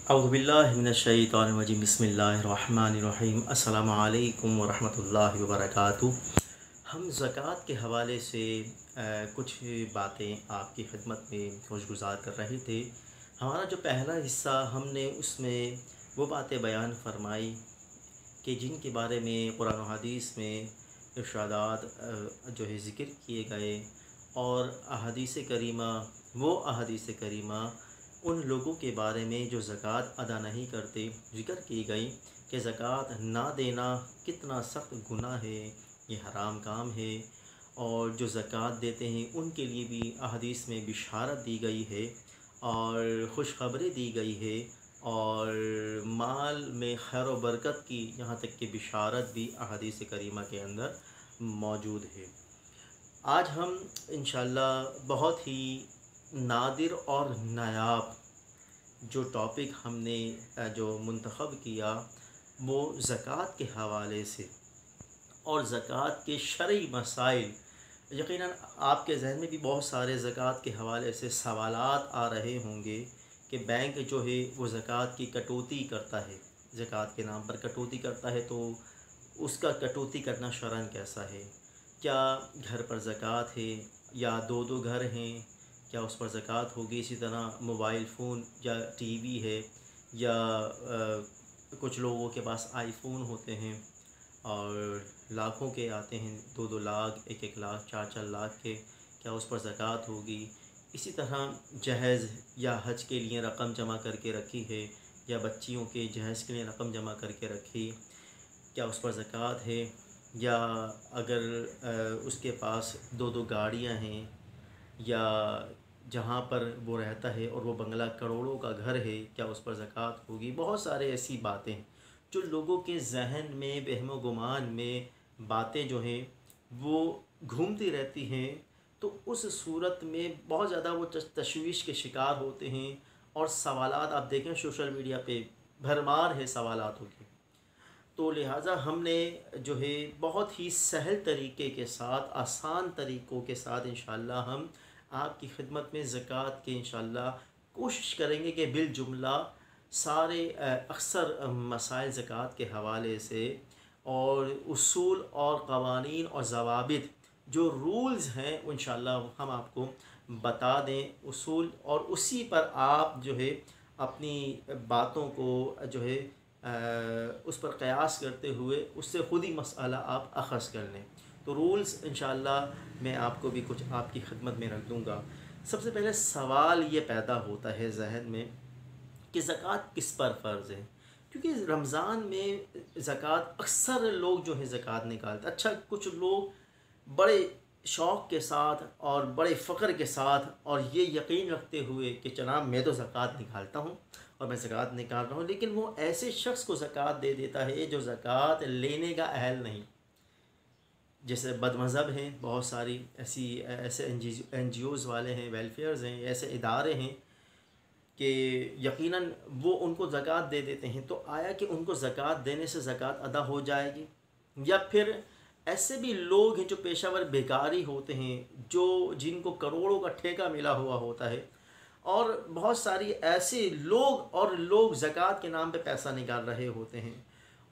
औज़ुबिल्लाहि मिनश्शैतानिर्रजीम बिस्मिल्लाहिर्रहमानिर्रहीम अस्सलामु अलैकुम वरहमतुल्लाहि वबरकातुहू। हम ज़कात के हवाले से कुछ बातें आपकी खिदमत में खुशगुज़ार कर रहे थे। हमारा जो पहला हिस्सा हमने उसमें वो बातें बयान फरमाई कि जिनके बारे में कुरान और हदीस में इरशादात जो है ज़िक्र किए गए, और अहादीस करीमा वो अहादीस करीमा उन लोगों के बारे में जो ज़कात अदा नहीं करते ज़िक्र की गई कि ज़कात ना देना कितना सख्त गुनाह है, ये हराम काम है। और जो ज़कात देते हैं उनके लिए भी अहादीस में बिशारत दी गई है और खुशखबरी दी गई है, और माल में खैर व बरकत की यहाँ तक कि बिशारत भी अहादीस करीमा के अंदर मौजूद है। आज हम इंशाअल्लाह बहुत ही नादिर और नायाब जो टॉपिक हमने जो मुंतखब किया वो ज़कात के हवाले से और ज़कात के शरई मसाइल। यकीनन आपके जहन में भी बहुत सारे ज़कात के हवाले से सवालात आ रहे होंगे कि बैंक जो है वो ज़कात की कटौती करता है, ज़कात के नाम पर कटौती करता है, तो उसका कटौती करना शरअन कैसा है? क्या घर पर ज़कात है या दो दो घर हैं, क्या उस पर ज़कात होगी? इसी तरह मोबाइल फ़ोन या टीवी है या कुछ लोगों के पास आईफ़ोन होते हैं और लाखों के आते हैं, दो दो लाख, एक एक लाख, चार चार लाख के, क्या उस पर ज़कात होगी? इसी तरह जहेज़ या हज के लिए रक़म जमा करके रखी है या बच्चियों के जहेज़ के लिए रक़म जमा करके रखी, क्या उस पर ज़कात है? या अगर उसके पास दो दो गाड़ियां हैं या जहाँ पर वो रहता है और वो बंगला करोड़ों का घर है, क्या उस पर ज़कात होगी? बहुत सारे ऐसी बातें जो लोगों के जहन में वहम गुमान में बातें जो हैं वो घूमती रहती हैं। तो उस सूरत में बहुत ज़्यादा वो तशवीश के शिकार होते हैं और सवालात आप देखें सोशल मीडिया पे भरमार है सवालातों की। तो लिहाजा हमने जो है बहुत ही सहल तरीके के साथ, आसान तरीक़ों के साथ इंशाअल्लाह हम आपकी खिदमत में ज़कात के इंशाअल्लाह कोशिश करेंगे कि बिलजुमला सारे अक्सर मसाइल ज़कात के हवाले से और उसूल और क़वानीन और ज़वाबित जो रूल्स हैं इंशाअल्लाह हम आपको बता दें उसूल, और उसी पर आप जो है अपनी बातों को जो है उस पर क़यास करते हुए उससे ख़ुद ही मसला आप अख़ज़ कर लें। तो रूल्स इंशाअल्लाह मैं आपको भी कुछ आपकी खिदमत में रख दूँगा। सबसे पहले सवाल ये पैदा होता है जहन में कि ज़कात किस पर फ़र्ज़ है, क्योंकि रमज़ान में ज़कात अक्सर लोग जो है ज़कात निकालते। अच्छा, कुछ लोग बड़े शौक़ के साथ और बड़े फ़ख्र के साथ और ये यकीन रखते हुए कि जनाब मैं तो ज़कात निकालता हूँ और मैं ज़कात निकाल रहा हूँ, लेकिन वो ऐसे शख्स को ज़कात दे देता है जो ज़कात लेने का अहल नहीं। जैसे बदमज़हब हैं, बहुत सारी ऐसे NGOs वाले हैं, वेलफेयर्स हैं, ऐसे इदारे हैं कि यकीनन वो उनको ज़कात दे देते हैं। तो आया कि उनको ज़कात देने से ज़कात अदा हो जाएगी? या फिर ऐसे भी लोग हैं जो पेशावर बेकारी होते हैं, जो जिनको करोड़ों का ठेका मिला हुआ होता है, और बहुत सारी ऐसे लोग ज़कात के नाम पे पैसा निकाल रहे होते हैं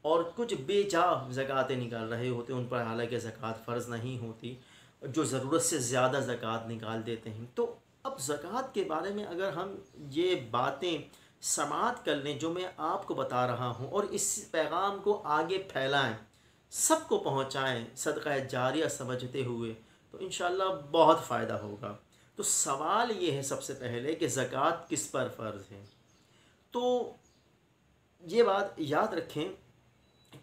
और कुछ बेजा ज़कातें निकाल रहे होते हैं, उन पर हालांकि ज़कात फ़र्ज़ नहीं होती, जो ज़रूरत से ज़्यादा ज़कात निकाल देते हैं। तो अब ज़कात के बारे में अगर हम ये बातें समाअत कर लें जो मैं आपको बता रहा हूँ और इस पैगाम को आगे फैलाएं, सबको पहुँचाएं सदक़ा जारिया समझते हुए, तो इंशाअल्लाह बहुत फ़ायदा होगा। तो सवाल ये है सबसे पहले कि ज़कात किस पर फ़र्ज़ है। तो ये बात याद रखें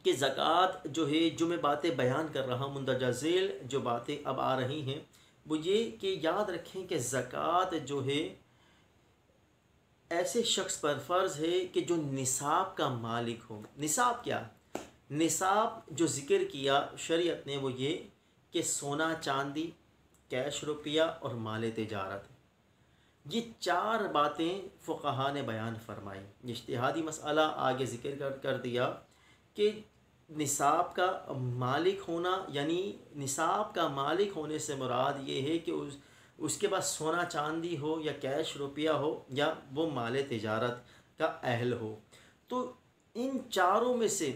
कि ज़कात जो है, जो मैं बातें बयान कर रहा हूँ, मुंदरजा झेल जो बातें अब आ रही हैं वो ये कि याद रखें कि ज़कात जो है ऐसे शख्स पर फ़र्ज़ है कि जो निसाब का मालिक हो। निसाब क्या? निसाब जो ज़िक्र किया शरीयत ने वो ये कि सोना चांदी, कैश रुपया और माल तिजारत, ये चार बातें फ़ुक़हा ने बयान फरमाई। इज्तिहादी मसला आगे ज़िक्र कर दिया कि निसाब का मालिक होना, यानी निसाब का मालिक होने से मुराद ये है कि उसके पास सोना चांदी हो या कैश रुपया हो या वो माल तिजारत का अहल हो। तो इन चारों में से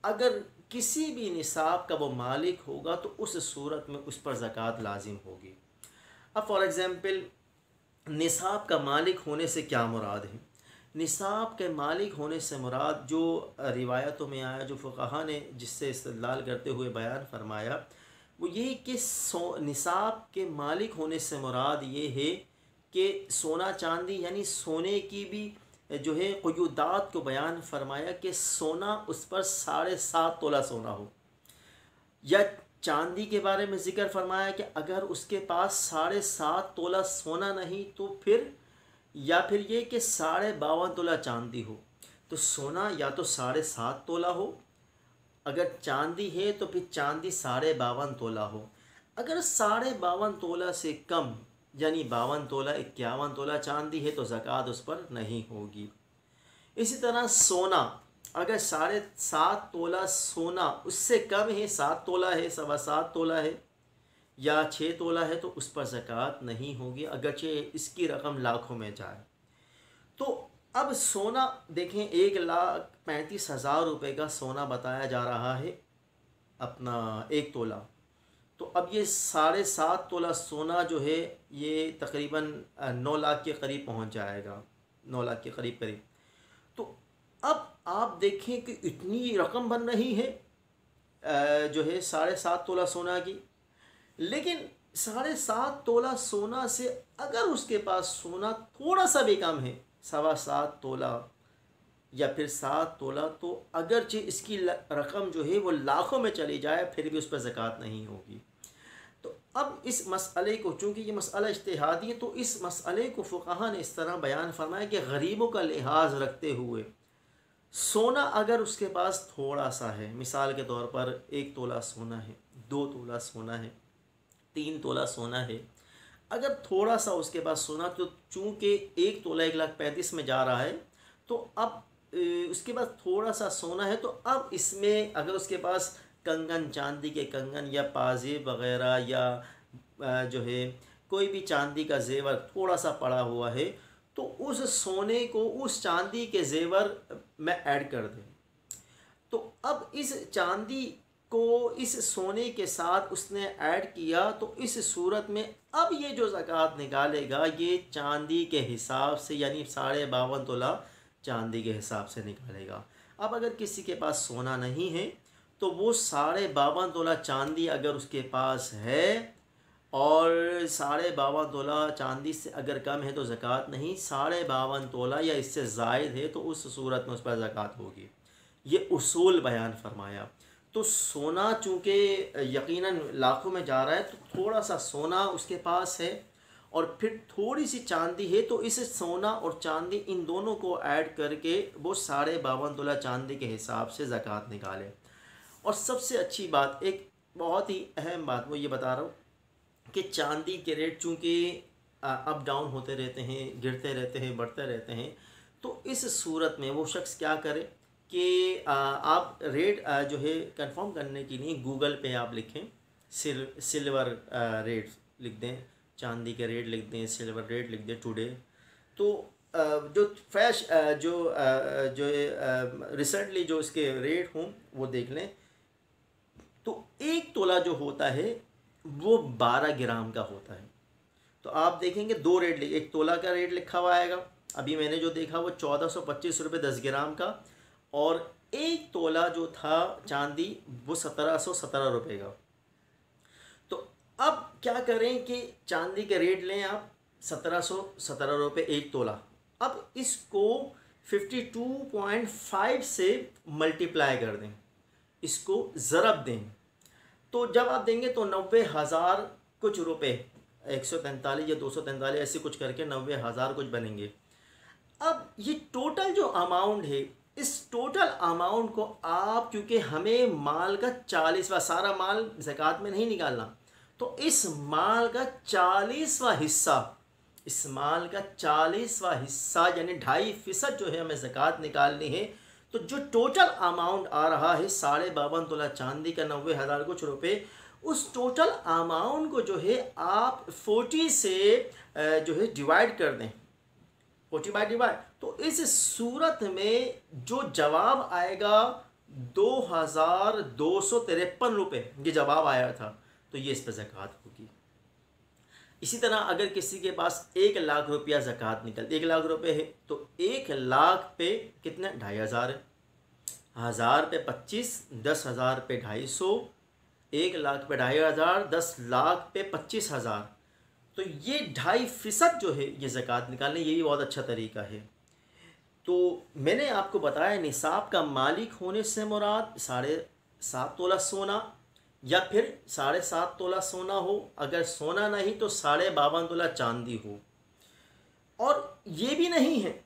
अगर किसी भी निसाब का वो मालिक होगा तो उस सूरत में उस पर ज़कात लाजिम होगी। अब फॉर एग्ज़ाम्पल निसाब का मालिक होने से क्या मुराद है? निसाब के मालिक होने से मुराद जो रिवायतों में आया, जो फ़ुक़हा ने जिससे इस्तेदलाल करते हुए बयान फरमाया, वो ये कि निसाब के मालिक होने से मुराद ये है कि सोना चांदी यानी सोने की भी जो है क़ुयूदात को बयान फरमाया कि सोना उस पर 7.5 तोला सोना हो, या चांदी के बारे में ज़िक्र फरमाया कि अगर उसके पास 7.5 तोला सोना नहीं तो फिर, या फिर ये कि 52.5 तोला चांदी हो। तो सोना या तो 7.5 तोला हो, अगर चांदी है तो फिर चांदी 52.5 तोला हो। अगर 52.5 तोला से कम यानी 52 तोला 51 तोला चांदी है तो ज़कात उस पर नहीं होगी। इसी तरह सोना, अगर 7.5 तोला सोना उससे कम है, 7 तोला है, 7.25 तोला है या 6 तोला है, तो उस पर ज़कात नहीं होगी, अगरचे इसकी रकम लाखों में जाए। तो अब सोना देखें, 1,35,000 रुपये का सोना बताया जा रहा है अपना 1 तोला। तो अब ये 7.5 तोला सोना जो है ये तकरीबन 9 लाख के करीब पहुंच जाएगा, 9 लाख के करीब करीब। तो अब आप देखें कि इतनी रकम बन रही है जो है 7.5 तोला सोना की। लेकिन 7.5 तोला सोना से अगर उसके पास सोना थोड़ा सा भी कम है, 7.25 तोला या फिर 7 तोला, तो अगरचे इसकी रकम जो है वो लाखों में चली जाए फिर भी उस पर ज़कात नहीं होगी। तो अब इस मसले को, चूँकि ये मसला इज्तिहादी है, तो इस मसले को फ़ुक़हा ने इस तरह बयान फरमाया कि गरीबों का लिहाज रखते हुए सोना अगर उसके पास थोड़ा सा है, मिसाल के तौर पर 1 तोला सोना है, 2 तोला सोना है, 3 तोला सोना है, अगर थोड़ा सा उसके पास सोना, तो चूँकि 1 तोला 1,35,000 में जा रहा है, तो अब उसके पास थोड़ा सा सोना है, तो अब इसमें अगर उसके पास कंगन, चांदी के कंगन या पाजेब वग़ैरह या जो है कोई भी चांदी का जेवर थोड़ा सा पड़ा हुआ है, तो उस सोने को उस चांदी के जेवर में ऐड कर दें। तो अब इस चांदी को इस सोने के साथ उसने ऐड किया, तो इस सूरत में अब ये जो ज़कात निकालेगा ये चांदी के हिसाब से, यानी 52.5 तोला चांदी के हिसाब से निकालेगा। अब अगर किसी के पास सोना नहीं है तो वो 52.5 तोला चांदी अगर उसके पास है, और 52.5 तोला चांदी से अगर कम है तो ज़कात नहीं, 52.5 तोला या इससे ज़ायद है तो उस सूरत में उस पर ज़कात होगी। ये उसूल बयान फरमाया। तो सोना चूँकि यकीनन लाखों में जा रहा है, तो थोड़ा सा सोना उसके पास है और फिर थोड़ी सी चांदी है, तो इस सोना और चांदी इन दोनों को ऐड करके वो 52.5 तोला चांदी के हिसाब से ज़कात निकाले। और सबसे अच्छी बात, एक बहुत ही अहम बात वो ये बता रहा हूँ कि चांदी के रेट चूँकि अप डाउन होते रहते हैं, गिरते रहते हैं, बढ़ते रहते हैं, तो इस सूरत में वो शख्स क्या करे कि आप रेट जो है कंफर्म करने के लिए गूगल पे आप लिखें सिल्वर रेट लिख दें, चांदी के रेट लिख दें, सिल्वर रेट लिख दें टुडे। तो जो जो रिसेंटली जो इसके रेट हों वो देख लें। तो 1 तोला जो होता है वो 12 ग्राम का होता है। तो आप देखेंगे 2 रेट, 1 तोला का रेट लिखा हुआ आएगा, अभी मैंने जो देखा वो 1425 रुपये 10 ग्राम का, और 1 तोला जो था चांदी वो 1717 रुपये का। तो अब क्या करें कि चांदी के रेट लें आप 1717 रुपये 1 तोला। अब इसको 52.5 से मल्टीप्लाई कर दें, इसको ज़रब दें, तो जब आप देंगे तो 90,000 कुछ रुपए, 143 या 243 ऐसे कुछ करके 90,000 कुछ बनेंगे। अब ये टोटल जो अमाउंट है, इस टोटल अमाउंट को आप, क्योंकि हमें माल का 40वां, सारा माल ज़कात में नहीं निकालना, तो इस माल का 40वां हिस्सा, इस माल का 40वां हिस्सा यानी 2.5% जो है हमें ज़कात निकालनी है। तो जो टोटल अमाउंट आ रहा है 52.5 तोला चांदी का 90,000 कुछ रुपए, उस टोटल अमाउंट को जो है आप 40 से जो है डिवाइड कर दें, 40/डिवाइड, तो इस सूरत में जो जवाब आएगा 2253 रुपये, ये जवाब आया था, तो ये इस पर ज़कात होगी। इसी तरह अगर किसी के पास 1 लाख रुपया ज़कात निकल, 1 लाख रुपये है, तो 1 लाख पे कितने 2500 है, 1000 पे 25, 10,000 पे 250, 1 लाख पे 2500, 10 लाख पे 25,000, तो ये 2.5% जो है ये ज़कात निकालने, ये भी बहुत अच्छा तरीका है। तो मैंने आपको बताया निसाब का मालिक होने से मुराद 7.5 तोला सोना या फिर 7.5 तोला सोना हो, अगर सोना नहीं तो 52.5 तोला चांदी हो। और ये भी नहीं है